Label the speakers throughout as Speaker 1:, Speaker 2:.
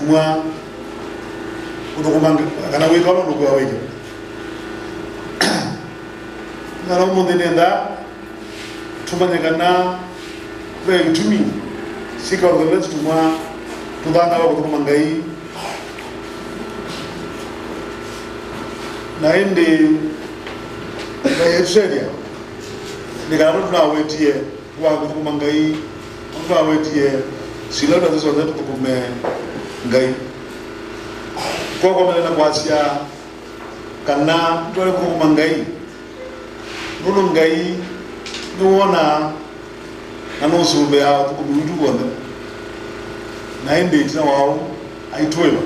Speaker 1: tumwa udokumanga kana wetu alo ndoko aweke ngara umunde nenda tumanyagana we tumi sika orgalet tumwa tudanga wa kudokumangai na ende na yesedia nikana tunawetie wa kudokumangai tunawetie sila da zo zetu kume ngai kwa mena kwasia kana tole kudokumangai nuno ngai nuona nano sube ya tukubidu bonde na ende tina wao aitwewa.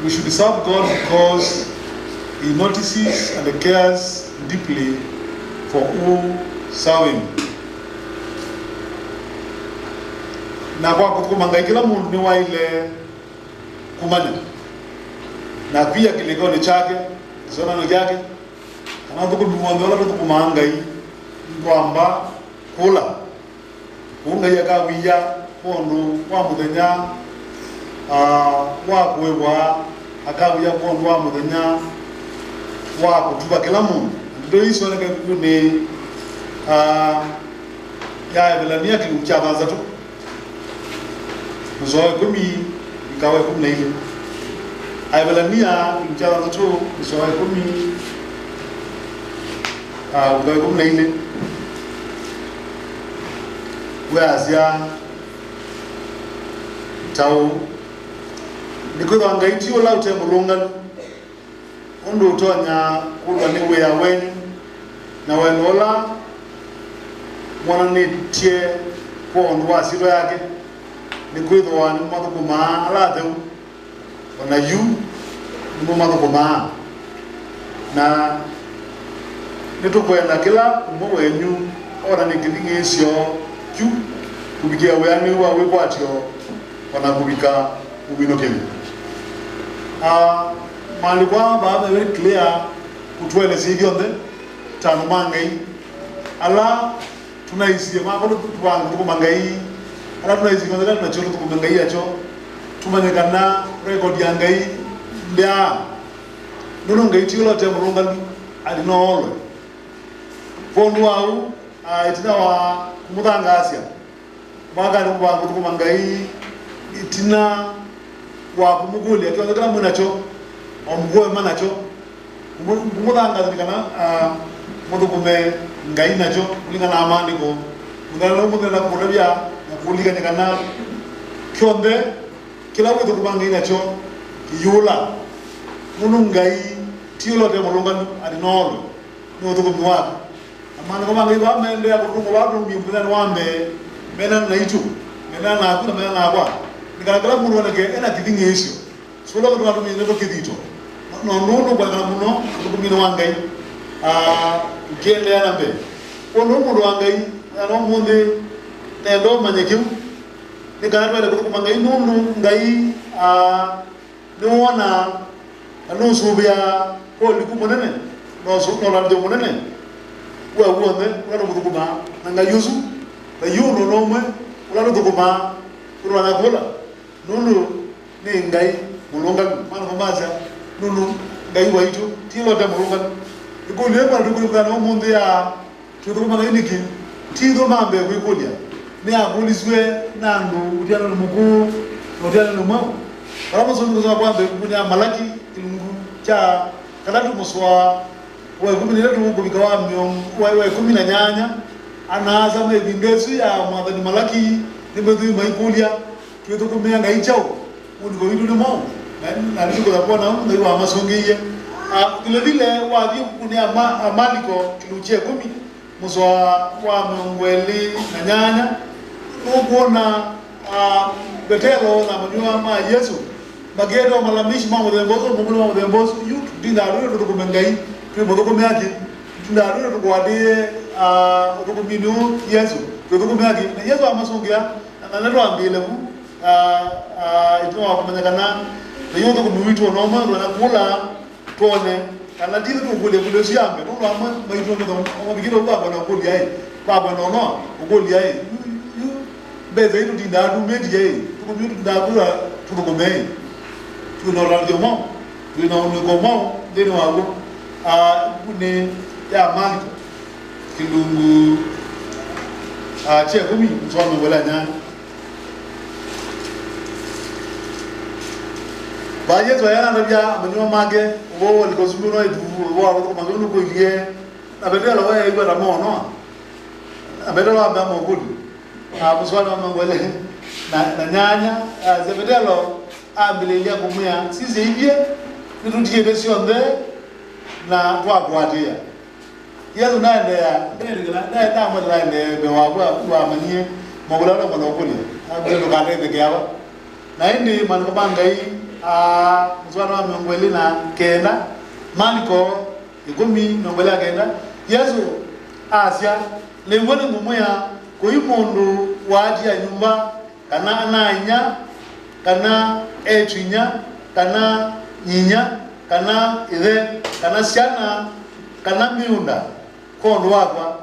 Speaker 1: We should serve God because He notices and cares deeply for who serve Him. Na kwa kutukumangai kila mundu ni wa ile kumanya na pia kilegone chake zona no yake kana tukubiwanga wala tukumangai kwamba kula kunga yakawiya kondo kwa muthenya wa kuewa akawiya kondo wa muthenya wa kutuba kila mundu ndo iso na kune ya belania kiluchabanza tu zoe kumi ikawa 10 aibelania kiluchabanza tu zoe kumi ukawa 10 Wazia tau nikuwa wangaiti ola utemulunga ondo utonya kulwa ni wea wenyu na wenola mwana nitie kwa ondu wa sito yake nikuwa wani madhukuma alateu wana yu nimu madhukuma na nitukwenda kila umo wenyu ora nikidingi isio Q kubikia weani wa wekwatio wanakubika ubino kemi. Malikwa baada very clear kutwele sivyo tano mangai ala tunaisia makolo tuwangu tukumangai ala tunaisia kwanza tunacholo tukumangai acho tumanyekana record yangai ndia nuno ngai tilo temurunga adinolo pondu au itina wa kumutangasya mwaka ni kwa kutukumangai itina wa kumuguli akiwa kama munacho omgoe manacho kumutangasya kana mutukume ngai nacho kulingana amani ko mudala mudala kulabya kulika kana kyonde kila wetu kubangai nacho yula munu ngai tilo de mulunga adinolo no tukumwa amana kama ngiba mende ya kutungo watu mbona wambe mena na itu mena na akuna mena na kwa nikala mundu wanake ena kidingi esio solo ko watu mine to kidito no kwa muno kumino wangai ngende yana mbe ono mundu wangai ano munde tendo manyekim nikala twale kumangai nundu ngai nuona anu subia ko likumonene no so no lande monene wa uone wala mudukuma nanga yuzu na yuno nomwe wala mudukuma kurwa na gola nunu ni ngai mulonga mana mamaza nunu ngai wa itu tilo da mulonga ikole ba dukuruka no munde ya tudukuma na iniki tido mambe kuikulia ni agulizwe nandu utiana muku utiana no Rama songo za bwambe kunya malaki kilungu cha kalatu muswa wa 13 kubika wa myon wa 18 anaza mebingesu ya mwadhani malaki nimedu maikulia kwetu kumea ngaichao ndiko hidu mo na ndiko za bwana ndio wa masongiye vile vile wa kunya amaliko kiluchie 10 muswa wa mongweli na nyanya kuona betero na manyua ma Yesu Bagedo malamishi mambo ya mbozo mambo ya mbozo yu dindaru ndo kumengai tu mbozo kumyaki dindaru ndo kwade ndo kuminu Yesu ndo kumyaki na Yesu amasongia na ndo ambile ku ito akumanyakana na yondo kumuwitu onoma ndo nakula tone kana dile tu kule kule siambe ndo ama maito ndo amabigiro baba na kuli ai baba no no kuli ai beze itu tidak adu media, tu kami tidak pula tu kami, tu orang dia mau, tu orang mau, dia ni aku, ni ya malik, kilungu, cek kami suami bolanya. Baye tu ayah nak dia menjual mage, oh kalau semua itu, oh aku tu mage tu kuiye, abedel awak ibu ramah no, abedel awak ramah kul. Muswala mangwele na nyanya zebedelo abililia kumia sisi hivye nitutie besionde na twakwatiya yezu naendea na ndamwe naende bewa manie mogulalo monokuli abelo kande begawa na indi mankobangai muswala mangwele na kenda maliko ikumi mangwele kenda yezu asia lewone ngumuya kuimundu waji ya nyumba kana ananya kana etwinya kana nyinya kana ithe kana siana kana miunda kondo wakwa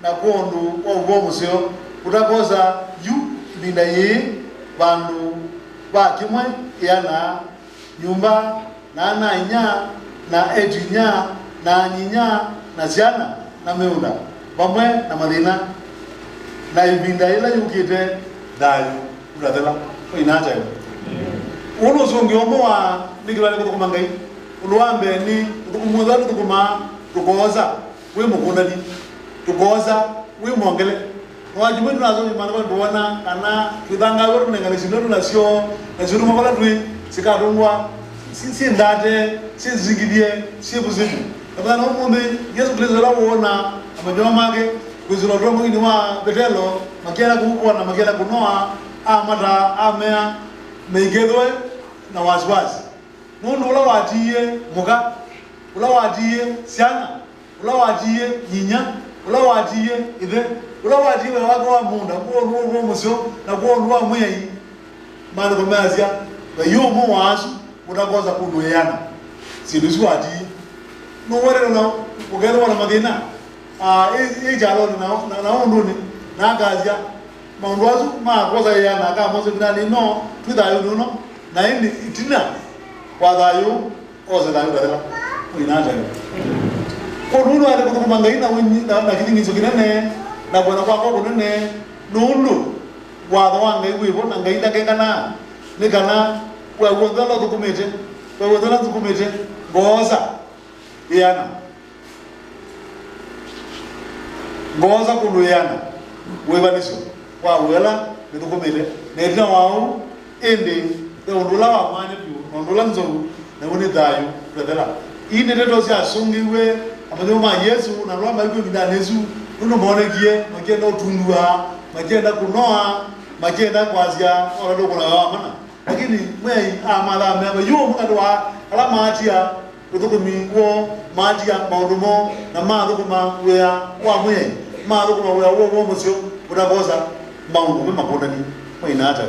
Speaker 1: na kondo wa museo utakoza yu binda yi bandu ba kimwe yana nyumba na ananya na etwinya na nyinya na siana na miunda bamwe na madina na ibinda ila yukite dayu uradela ko inaja uno songomo wa nigirale ko kumangai ulwambe ni ukumudhalu tukuma tukoza we mukundani tukoza we mongele wajibu tunazo imana kwa duwana kana kidanga woro nengale sinoru nasio na zuru mabala tui sikadungwa sisi ndate sisi zigidie sisi buzimu abana umbe Yesu Kristo la uona amajoma mage kuzilo dromo ini wa betelo makela kubwa na makela kunoa amata amea meigedwe na waswasi mundu ula watiye muga ula watiye siana ula watiye nyinya ula watiye ithe ula watiye wako wa munda ko musyo na ko ndwa mweyi mali komazia bayomo wasu utakoza kundoyana sinduzi watiye no wore no ugelo wana madina jalo na ondoni na gazia maundwazu ma koza ya na ka mozo binani no tudayo no na indi itina wadayo oza dayo dala inaja ko nuno ale ko mangai na wini na kidingi sokinene na bwana kwako kunene nundu wado wangai wibo na ngai da kana ni kana wa wodala dokumete wa wodala dokumete goza yana goza kunduyana webaniso wa wela nitukomele nedina wao ende ondula wa mane pio ondula nzongu na woni dayo predela ine dedo sia sungiwe amanyo ma Yesu na lwa maiko binanezu uno monegie magenda utundua magenda kunoa magenda kwazia orado kuna mana lakini mwei amala mema yo mukadwa ala matia kutokomi wo matia maundumo na madukuma wea wa mwei maado kuma wo musyo uraboza maundu makonda ni mwinata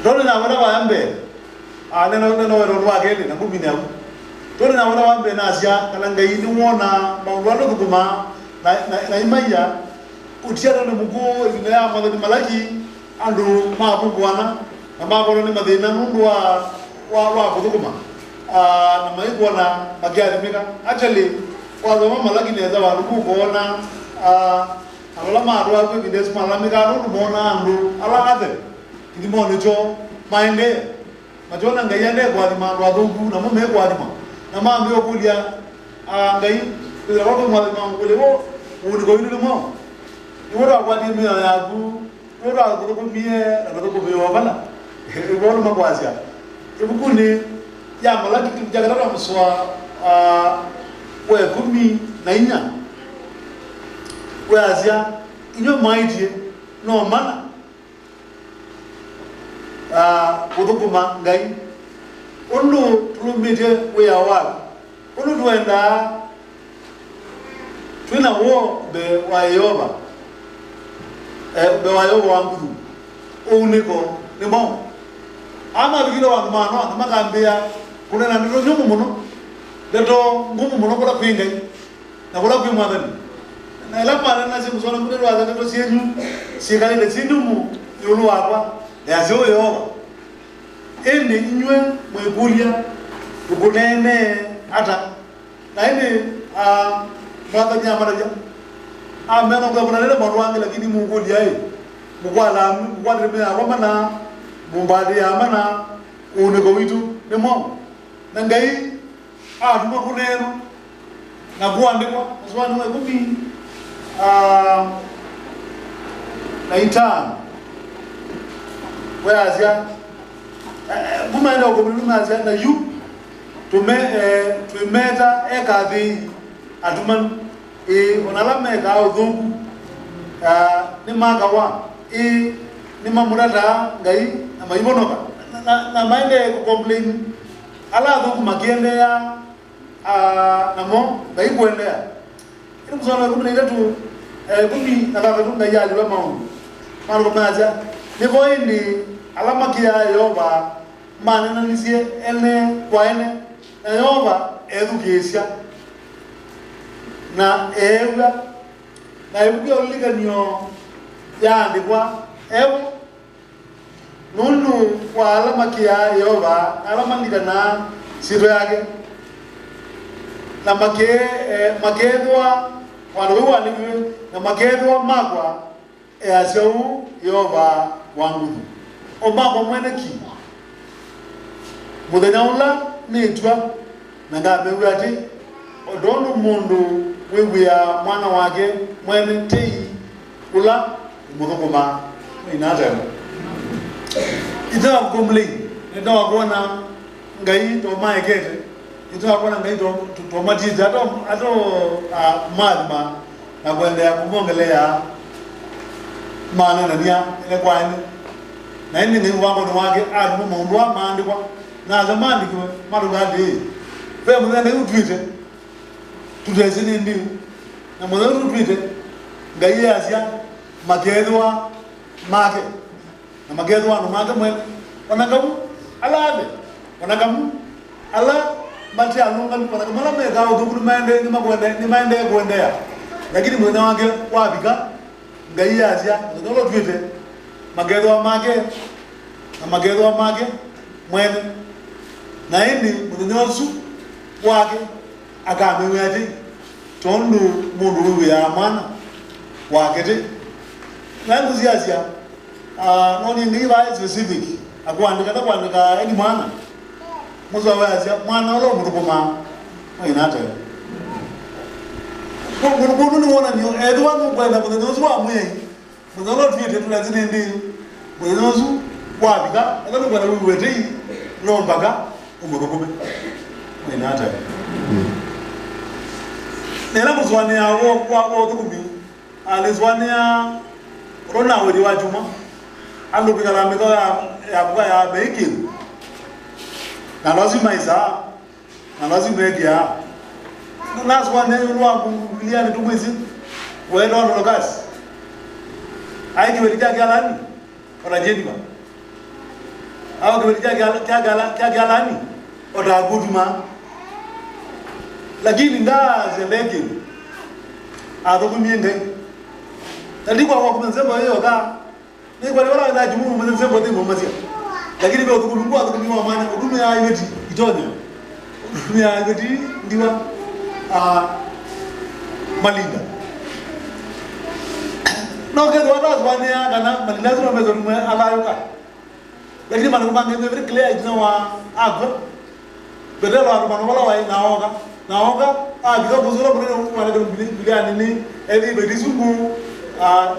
Speaker 1: dole na wana wambe neno wero wagele na kubina dole na wana wambe na asia kalanga ini wona maundu kuma na imaya utiana na mugo ile ya madani malaki andu mabugwana na mabolo ni madina nundu wa kudukuma na maigwana magiari mika actually kwa zama malaki neza wanu kuona alala maadwa kwa bides malami kanu mona andu ala ade ndi mone cho maende majona ngayende kwa di maadwa dugu na mume kwa di ma na mambe okulia ngai bila wako mwalimu ngule wo uni ko yinu mo yoro kwa di me yagu yoro ko ko mie na ko be wabala wono makwazia ibukuni ya malaki kijagara mswa we kumi na inya we azia inyo maidie no mana kudukuma ngai unu tulumite we awala unu tuenda twina wo be wayoba be wayoba wangu uniko ni mo ama bigiro wangu mano amakambia kuna na ndo nyumu muno leto ngumu muno kula kwingai na kula kwimwadani na la mara na se muzona mudero aza to sienyu sikali le sindumu yulu apa ya zo yo ende nywe mwebulia ukunene ata na ende mwaka nyama raja meno kwa kunalele mwanwangi lakini Mungu ndiye mukwala mukwadreme abamana mumbadi amana uneko witu nemo nangai tuma kuneno na kuandikwa swali wa kumi na itano wazia kumaenda ukomuluma azia na yu tumeta ekadhi atuman onalame ka udhungu ni magawa ni mamurata ngai na maimonoka na maende ku complain ala dhuku makiendea namo ngai kuendea ile mzona kumina ile tu kumi na baba tu ngai ali wa maungu maro maza ni boindi alama kia yoba manena nisie ene kwaene na yoba education na ewa na ebuke oliganyo yaandikwa ewa nunu kwa alama kia yoba alama ndigana siro yake na makedwa wanaruwa niwe na makedwa magwa asau yoba wangu omagwa mwene ki mudanyaula nitwa na ngabe wati odono mundu wewe ya mwana wake mwene tei kula mudhukuma inata ita kumli ita wakona ngai to maekete ita wakona ngai to matiza ato madma na kwenda ya kumongelea maana nania ile kwani na inni ni wango ni wake adu mundwa maandikwa na zamani kwa madugadi fe mudane utwite tudezini ndi na mudane utwite ngai asia makedwa make na makedwa no make mwe wanagamu alade wanagamu ala mati alunga wanagamu la mega udukuru mende ni mende kuendea lakini mudane wake wabika ngai asia ndio twite makedwa make na makedwa make mwene na ini mudinyosu wake akamewete tondo mundu ya mwana wake te nangu ziasia noni ngiba specific akuandika takwandika eni mwana muzo wasia mwana lo mudukuma inata ko ni wona ni edwa mu kwenda mudinyosu wa mwe mudolo twite tulazini ndi mudinyosu wabika akalu kwa wete no baga umurukume inata nela muzwane yawo kwa tukumi alizwane ya rona wedi wajuma ando bigala meko ya buka ya beiki na lazima isa na lazima egia na zwane ruwa kulia ni tumwezi wewe ndo lokasi aiki wedi galani ona jediba awo wedi galani oda guduma lakini nda zeleke adokuminde ndikwa kwa kumenzema hiyo ka ni kwa wala na jumu menzema ndio mmoja lakini kwa kukulungua kutumiwa maana huduma ya yeti itonya huduma ya yeti ndiwa malinda no ke wala zwania kana malinda zuma mezo alayoka lakini maana kubange very clear ijinwa agwa bedelo wala wa naoga because buzura bure wala biliani ni evi bedizungu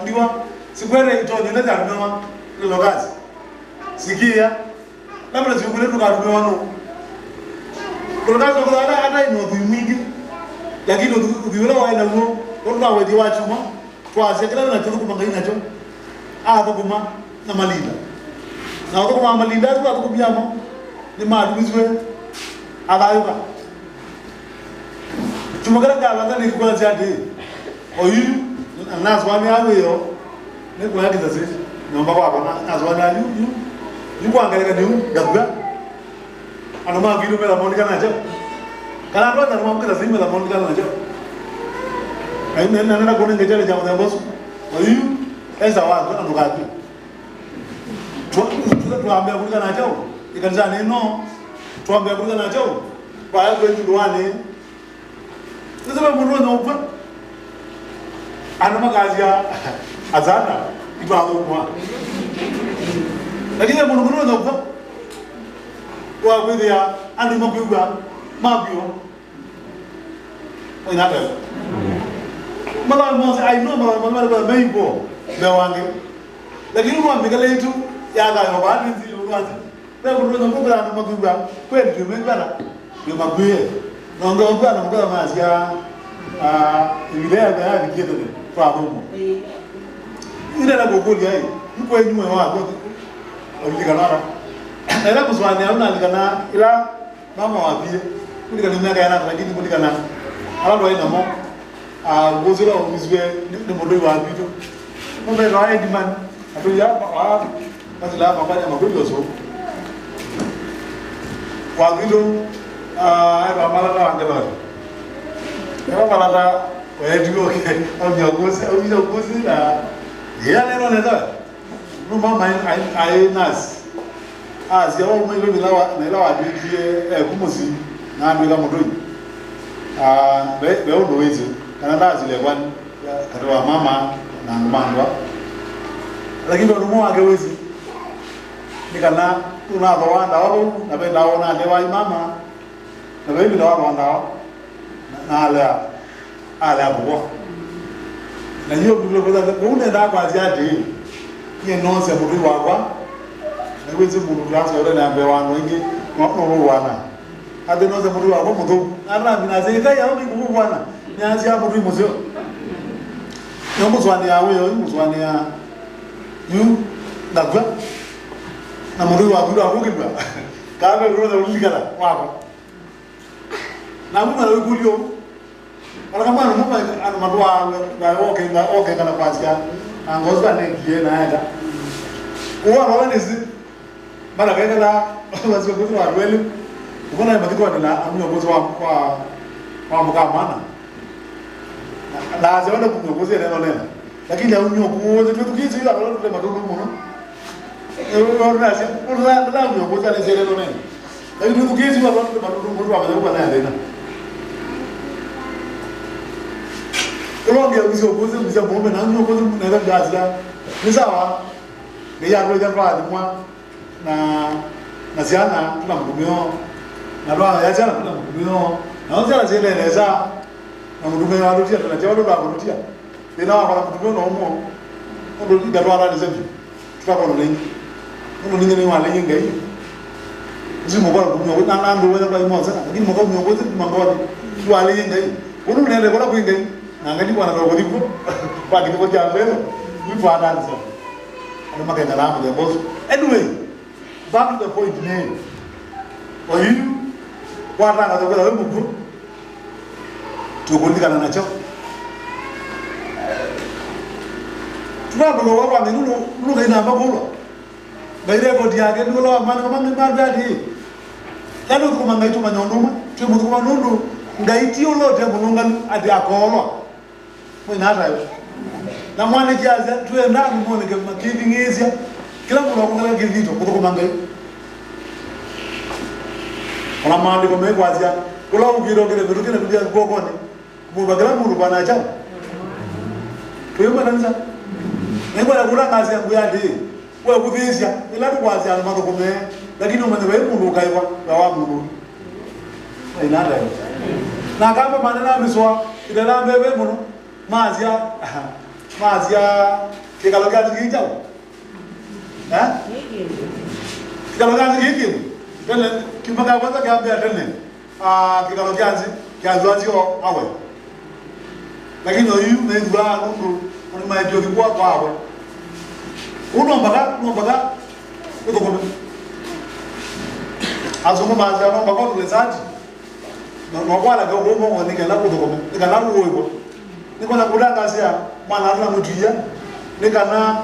Speaker 1: ndiwa sikwere itonye na zanwa logazi sikia labda sikule tukarume wano logazi kwa hata ino mingi lakini ukiwela wa ina ngo kwa wedi wa chuma kwa sekela na tuku kumangai nacho kuma na malinda na kuma malinda tu akubiamo ni maadumizwe alayuka tumagara gala ni kwa jadi oyu nazwani aweyo ne kwa yakiza sisi namba kwa nazwani ayu yu kwa angalia ni gabga anama vidu mela monika nacho kana ndo na mama kwa zima la monika nacho nenda kuona ngejele jamu ya boss oyu eza watu na ndugapi tuambia kulika na chao ikanza neno tuambia kulika na chao kwa hiyo ndio wani sasa mundu na upa ana makazi ya azana ibado kwa lakini mundu na upa wa kwithia andu makuga mabio ina ndio mala mmoja aino mala meibo bewange lakini mwambikale itu yaga yobadi nzi unazi na kuruza kubra na makuga kweli tumengana ndio mabuye na ndio bwana mkao masia ile ya vikido ni kwa bomo ile na gogoli hai mko enywe wako ulikanara na ila kuswani hauna alikana ila mama wapie kulikana miaka yana lakini kulikana ala ndo ina mo gozela umizwe ni modo wa bitu mbe rae diman atu ya basi la mafanya magogo so kwa gido ba mala angela ya mala wewe ndio au nyagozi na ya neno nenda no mama ai nas zia wa mwilo na ilawa bidie kumusi na amela modoi be ndo hizo kana ndazi le kwani katwa mama na ngumandwa lakini ndo mumo wake wezi nikana una bawanda wao na benda ona lewa mama na bebe ndo wanda na ala bwa na hiyo bilo kwa sababu unaenda kwa ziadi ye nonse muri wakwa na wezi mulu class wale na ambe wanu wengi no wana ade nonse muri wakwa mudo ara binazeka yao ni wana nyazi hapo tu mzee na mzwani yawe yo mzwani ya yu dagwa na muri wa buru akugibwa kabe roza ulikala wako na mama na kulio wala kama na mama ana madwa na okay kana kwasia angozwa ne kie na yaga uwa wala nisi mara kaenda la wasio kutu wa kweli ukona matiko na amyo gozo kwa mkamana la zona kunyokoze neno neno lakini au nyokoze tukizi ila wala tule madogo mno wala si la nyokoze ile zile neno neno lakini tukizi wala tule madogo mno wala kwa neno Colombia uzo koze mza bombe na nyokoze na gazia ni sawa ni ya roja kwa mwa na ziana tuna mdumio na roa ya jana tuna mdumio na wazala zile eleza na mdumio wa rutia na jawabu la rutia ina wa mdumio na umo ndo ndio roa la zetu tukako no lengi ndo ninge ni wale nyinga hii zimu kwa mdumio na ndo wewe kwa imoza lakini mko mdumio mangoni wale nyinga hii unu nele kwa kuinga na ngadi kwa na roho dipo kwa kitu cha mbele mtu anaanza ana magana la ya boss anyway back to the point name oyu kwa tanga to kwa mbu tukundikana nacho tunapo kwa ngenu luga ina mbabulo baire bodi yake ndio la maana kama mbadi yalo kuma ngaitu manyonduma tumu kuma nundu ngaiti ulote mununga adi akolo mwana hata na mwana kiaza tuenda muone kama kidingizia kila mtu anakuwa kidito kutoka ngai ona mali kwa mwe kwazia kula ukiro kile vitu kile kuja gogone mubagala muru bana acha tuyo bananza ngo la kula kazi yangu yadi wewe kudhizia ila kwazia na mambo kome lakini umene wewe mundu kaiwa wa mundu ina hata na kama maneno ameswa ila wewe mundu mazia kikaloga zikijao kikaloga zikijao tena kimpaka kwanza kaambia tena kikaloga kianzio awe lakini huyu ndio ndo unamaidio kwa kwawe unombaga uko azumu mazia no bako tulezaji no kwala ga umo onike la kutoka nikala uwo niko na kudanga sia mwana ala mutia nikana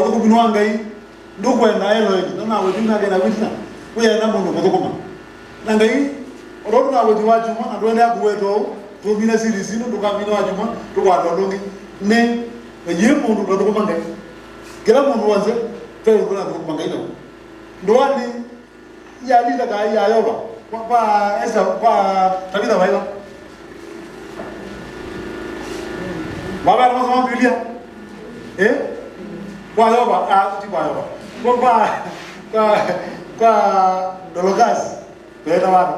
Speaker 1: ukubinwa ngai ndoko na elo na wewe ndina na witina wewe na mundu kutokoma na ngai orodo na wewe waju mwana ndo ya kuweto to mina series no to ka mina wajuma to kwa dolongi ne yemu ndo to kumanga kila mundu wanze fe kuna to kumanga ino ndwani ya lida ka ya yoba kwa esa kwa tabida baila baba na mama Biblia kwa yoba ti kwa yoba kwa dologas peda wana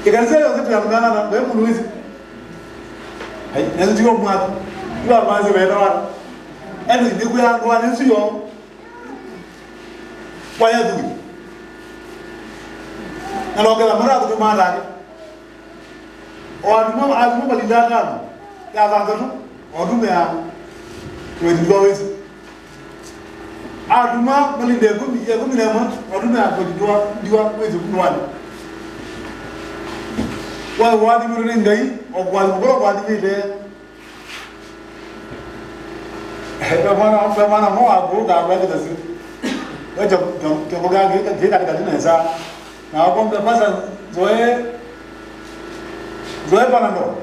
Speaker 1: ikanisa yote tunapigana na wewe mnuizi hai nazo tiko mwa kwa mazi peda wana ni kuya ndo ni sio kwa yadu na lokela mara ko mara o aduma balindana ya zanzatu oduma ya wedi dwawezi aduma balinde gumi na mo oduma ya wedi diwa wedi kunwani wa wadi mure ngai o wadi wadi vile bwana mo ago da ba da si ke boga ke ka na sa na ko mbe pasa zoe bana ndo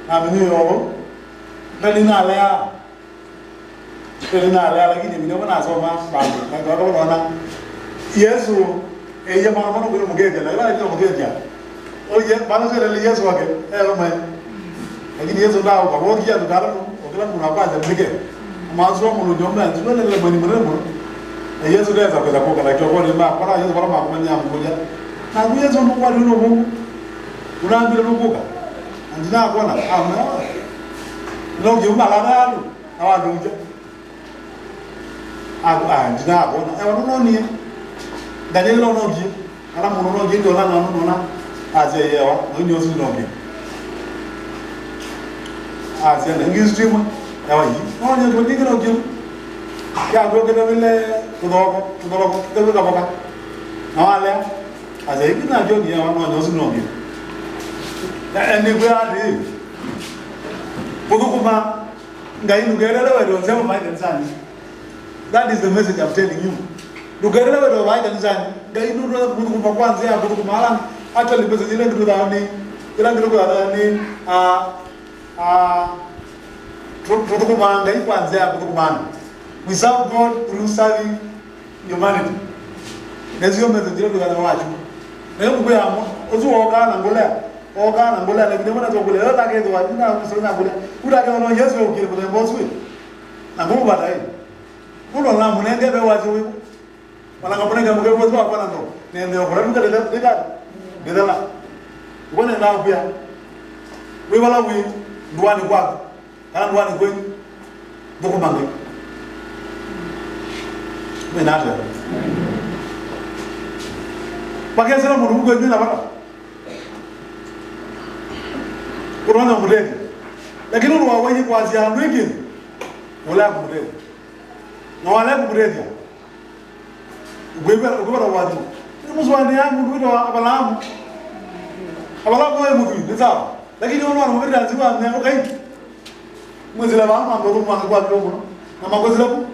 Speaker 1: na mimi yo belina lea lakini mimi bana soma ba ko na Yesu ya mama no ko mugeja la ila mugeja o ye bana se le Yesu wake mai lakini Yesu ndao kwa wogi ya ndalo okila kuna kwanza mige mazo mu njomba ndio le mani mremo Yesu leza kwa kwa la kwa ni ma para Yesu para ma kwa nyama moja na Yesu ndo kwa ndio Mungu unaambia lukuka ndina kuona ama ndio juma la nalu awadunja ndina kuona no ni Daniel no ji ala mu no ji ndo na no na aje yewa no nyosu no bi aje na ngi stream yawa yi no nyo to dinga no ji ya go ke dele to do ka boka na wale aje kina jo ni yawa no nyosu no bi ene gwa de kuma ngai nugerele wedo sema mai kanisani. That is the message I'm telling you. Nugerele wedo mai kanisani ngai nuru kuma kwanza ya kuma ala hata libeza zile ndio dani ila ndio dani kuma ngai kwanza ya kuma we serve God through serving humanity. Nezio message ndio dani wacho leo kwa ozu okana ngolea okana ngolea lakini mbona zokule leo take ndo wajina usona ngolea utake ono Yesu ukile kwa mboswe na nguvu batai ulo la munenge be wacho wewe wala ngaponenge mke mmoja hapa ndo nende okora ndele ndela ubone na pia wewe wala wewe ndwani kwako kana ndwani kwenye ndoko mangi mimi nata pakesera mu rugo nyina bana kurona mudeni lakini uno wawe kuanzia mwingine wala kumudeni na wala kumudeni ubeba wadi muzwani yangu ndio abalamu wewe mudeni ni sawa lakini uno wanamubiri aziwa mneno kai mwezela ba mambo kwa kwa ndogo na magozi lapo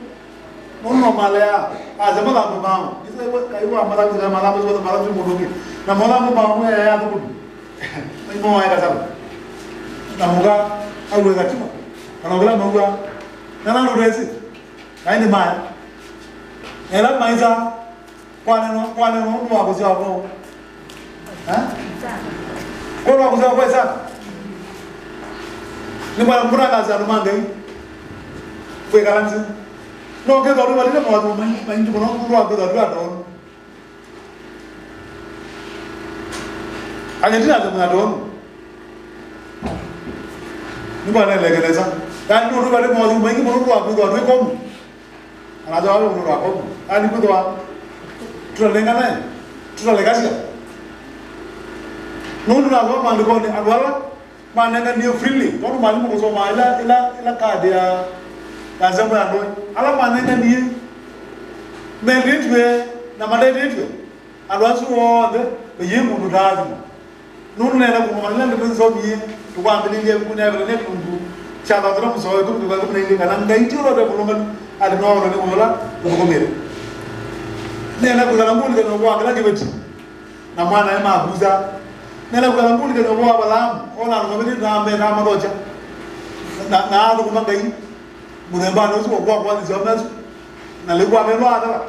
Speaker 1: uno malaya azama la mama hizo kaiwa malamu za malamu za malamu mudoki na malamu mamwe ya hapo ni mwa ya sababu na muga au za kima anaongea muga na nalo resi haini maya ela maiza kwa neno mtu wakozi hapo kwa wakozi hapo sana ni bwana mbona kaza rumanga hii kwa kalanzi no ke ndo wale mwa watu maingi mwa mtu wako ndo ndo Argentina ndo ndo ni bwana legeleza dan ndo wale mwa watu maingi mwa mtu wako ndo ndo anazo wale mtu wako ani kwa tunalenga naye tunalenga nunu na kwa mandiko ni alwala manenga ni freely ndo mwalimu kusoma ila kadi ya Kazamba ya ndoi ala manenga ni menditwe na madeditwe alwazu wonde yemu ndudazi nunu nena kumala ndo zomi tukwambile kunya vile ne kundu chaba dra musoyo tu kwa kuna ile kana ngaiti ro de bulunga ali no ne wala ko mere nena kula mbuli kana kwa kala dibeti na mwana ema abuza nela kukalambuli ke boa balam ona no mabidi na me kama rocha na ado kuma kai munemba no so kwa zizomezo na legwa me lwa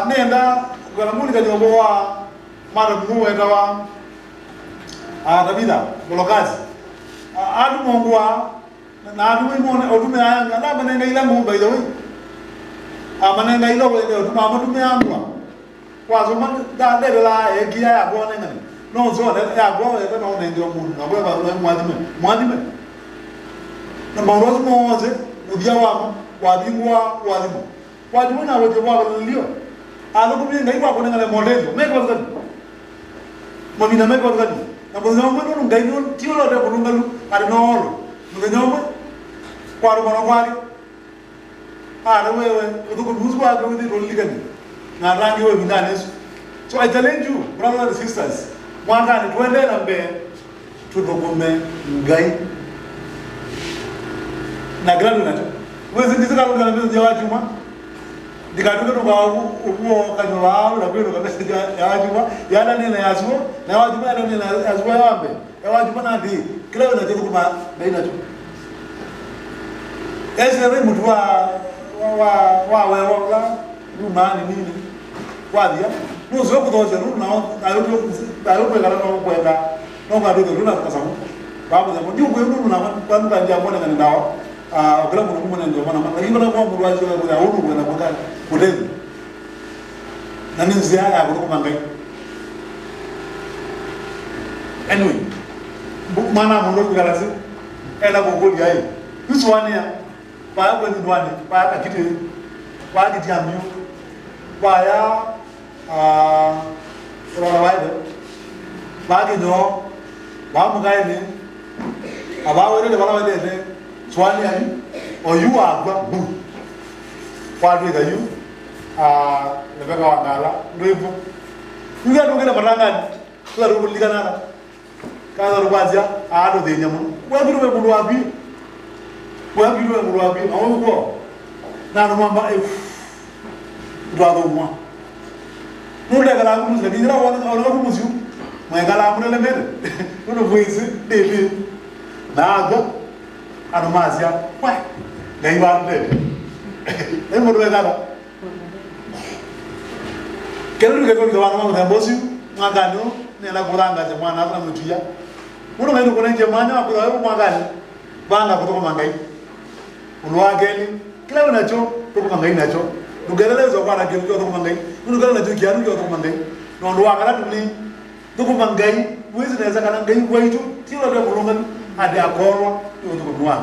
Speaker 1: nenda kukalambuli ke boa mara mnu etawa Davida bolokazi adu mongwa na adu imone odume anga na manenga ila mo by the way manenga ila we odume amudume amwa kwazo man da de la egia ya go ne ngani no zo ya go e no ne ndio mun na bwa ba mwadime na mawrozo moze ubia wa bingwa walimu walimu na wote wa lio alo kumi ngai kwa kone ngale modelo meko zani momina meko zani na bozo mo ngai no tiolo de bulungalu ari no Mwenyewe kwa roho kwani wewe utukuuzwa kwa hiyo roligani na rangi wewe ndani. So I challenge you brothers and sisters mwaka ni twende na mbe tudogome ngai na gradu nacho wewe ndizika lugha na mzee wa Juma dikatuka kwa uko kanyo wao na kwenda kwa message ya Juma yana nini ya Juma na wa Juma ndio ya Juma yambe ya Juma na ndi kila unataka kuma baina tu Ezere mtu wa rumani nini wadia nuzo kutoza runa ayo kwenda no kwenda no kwenda runa kasamu babu za mtu kwenda runa kwenda jambo na ndao kila mtu mmoja ndio maana hiyo na kwa mtu waje kwa huru kwenda kwa kudeni na ni zia ya kutoka ngai anyway mana mundo kugalazi ela bogoli ai kuswania pa kwa ndwani pa kakiti pa kijamio pa ya rawaide pa kinyo ba mugai ni abawe le bala wede ne swani ani oyu agba bu pa de gayu le beka wangala ndevu ngia dogela baranga kwa rubuligana kaza rubazia ado de nyamu wabiru we bulwabi awo na no mamba do mo no le gala mu se dira wona ko musu mo gala mu le mere no voice debe na ago arumazia wa dai wa de mo do gala kelu ke ko wa no bosi magano ne la kuranga je mwana na mtuya muno ngaido kuna nje mwana wa kwa magani banga kutoka mangai unwageni kila unacho kutoka mangai nacho nugelelezo kwa na kitu kutoka mangai nugelele nacho kianu kutoka mangai no ndo akala tuli kutoka mangai wezi naweza kana ngai kwa hicho tilo ndio kulonga hadi akorwa kutoka mwana